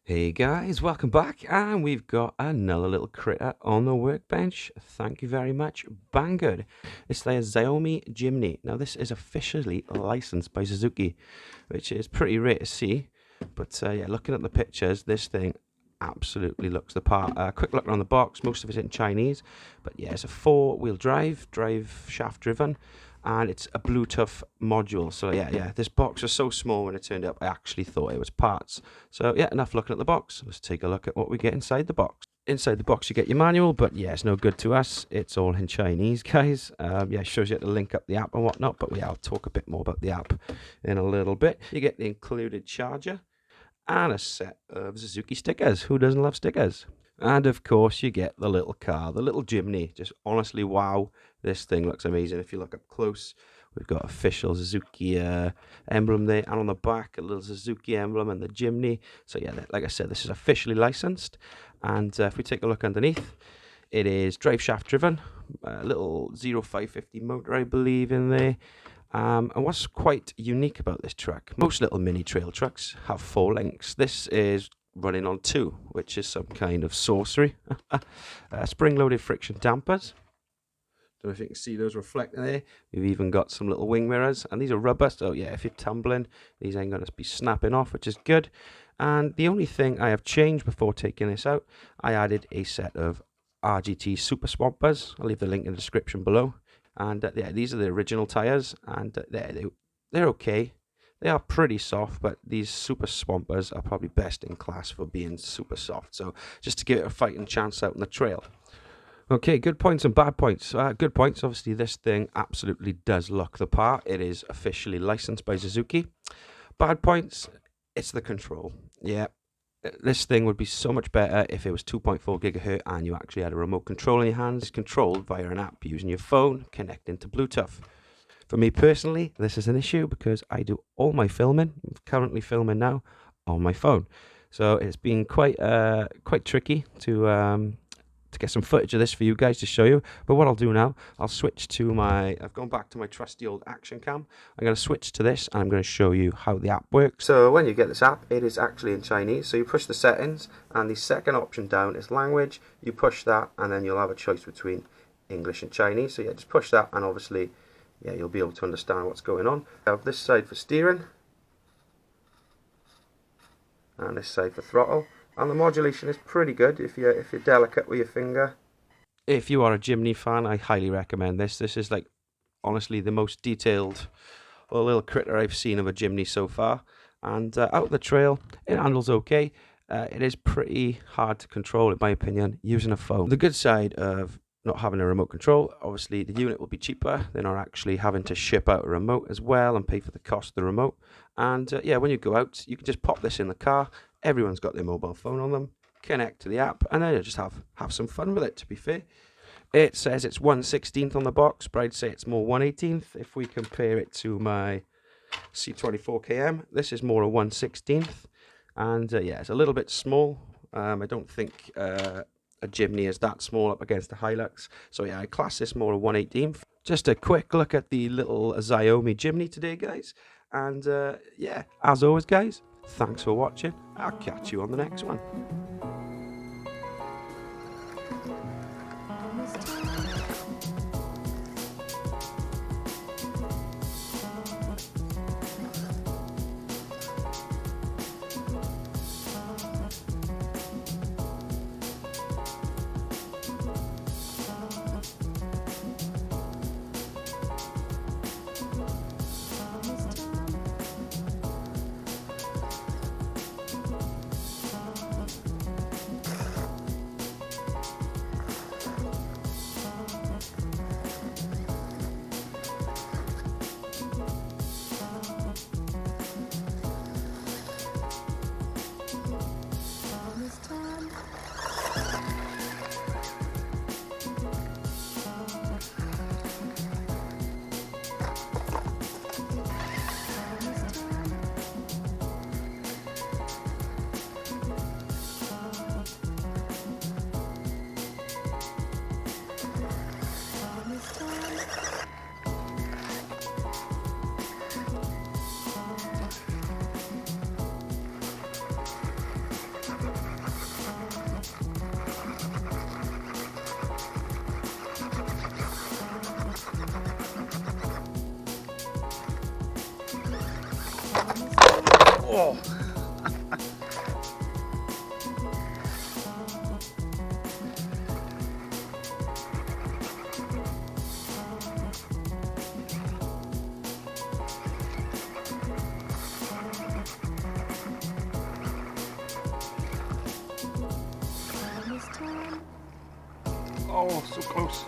Hey guys, welcome back, and we've got another little critter on the workbench. Thank you very much, Banggood. It's the Xiaomi Jimny. Now this is officially licensed by Suzuki, which is pretty rare to see. But yeah, looking at the pictures, this thing absolutely looks the part. Quick look around the box, most of it's in Chinese. But yeah, it's a four-wheel drive shaft driven. And it's a Bluetooth module. So yeah, this box was so small when it turned up, I actually thought it was parts. So yeah, enough looking at the box. Let's take a look at what we get inside the box. Inside the box you get your manual, but yeah, it's no good to us. It's all in Chinese, guys. Yeah, it shows you how to link up the app and whatnot, but I'll talk a bit more about the app in a little bit. You get the included charger and a set of Suzuki stickers. Who doesn't love stickers? And of course you get the little car, the little Jimny. Just honestly, wow, this thing looks amazing. If you look up close, we've got official Suzuki emblem there, and on the back a little Suzuki emblem and the Jimny. So yeah, like I said, this is officially licensed. And if we take a look underneath, it is drive shaft driven, a little 0550 motor I believe in there. And what's quite unique about this truck, most little mini trail trucks have 4 links. This is running on 2, which is some kind of sorcery. Spring-loaded friction dampers. Don't know if you can see those reflecting there. We've even got some little wing mirrors, and these are rubber, so yeah, if you're tumbling, these ain't going to be snapping off, which is good. And the only thing I have changed before taking this out, I added a set of RGT Super Swampers. I'll leave the link in the description below. And yeah, these are the original tyres, and they're okay. They are pretty soft, but these Super Swampers are probably best in class for being super soft. So just to give it a fighting chance out on the trail. Okay, good points and bad points. Good points, obviously this thing absolutely does look the part. It is officially licensed by Suzuki. Bad points, it's the control. Yeah, this thing would be so much better if it was 2.4 gigahertz and you actually had a remote control in your hands. It's controlled via an app using your phone, connecting to Bluetooth. For me personally, this is an issue because I do all my filming, I'm currently filming now, on my phone. So it's been quite tricky to get some footage of this for you guys to show you. But what I'll do now, I'll switch to I've gone back to my trusty old action cam. I'm going to switch to this and I'm going to show you how the app works. So when you get this app, it is actually in Chinese. So you push the settings and the second option down is language. You push that and then you'll have a choice between English and Chinese. So yeah, just push that and obviously, yeah, you'll be able to understand what's going on. I have this side for steering and this side for throttle. And the modulation is pretty good if you're delicate with your finger. If you are a Jimny fan, I highly recommend this. This is like honestly the most detailed little critter I've seen of a Jimny so far. And out the trail, it handles okay. It is pretty hard to control, in my opinion, using a phone. The good side of not having a remote control, obviously the unit will be cheaper. They're not actually having to ship out a remote as well and pay for the cost of the remote. And yeah, when you go out, you can just pop this in the car. Everyone's got their mobile phone on them, connect to the app, and then you just have some fun with it, to be fair. It says it's 1/16th on the box, but I'd say it's more 1/18th. If we compare it to my C24KM, this is more a 1/16th. And yeah, it's a little bit small. I don't think a Jimny is that small up against a Hilux. So yeah, I class this more a 1/18th. Just a quick look at the little Xiaomi Jimny today, guys. And yeah, as always, guys, thanks for watching. I'll catch you on the next one. Oh! Oh, so close.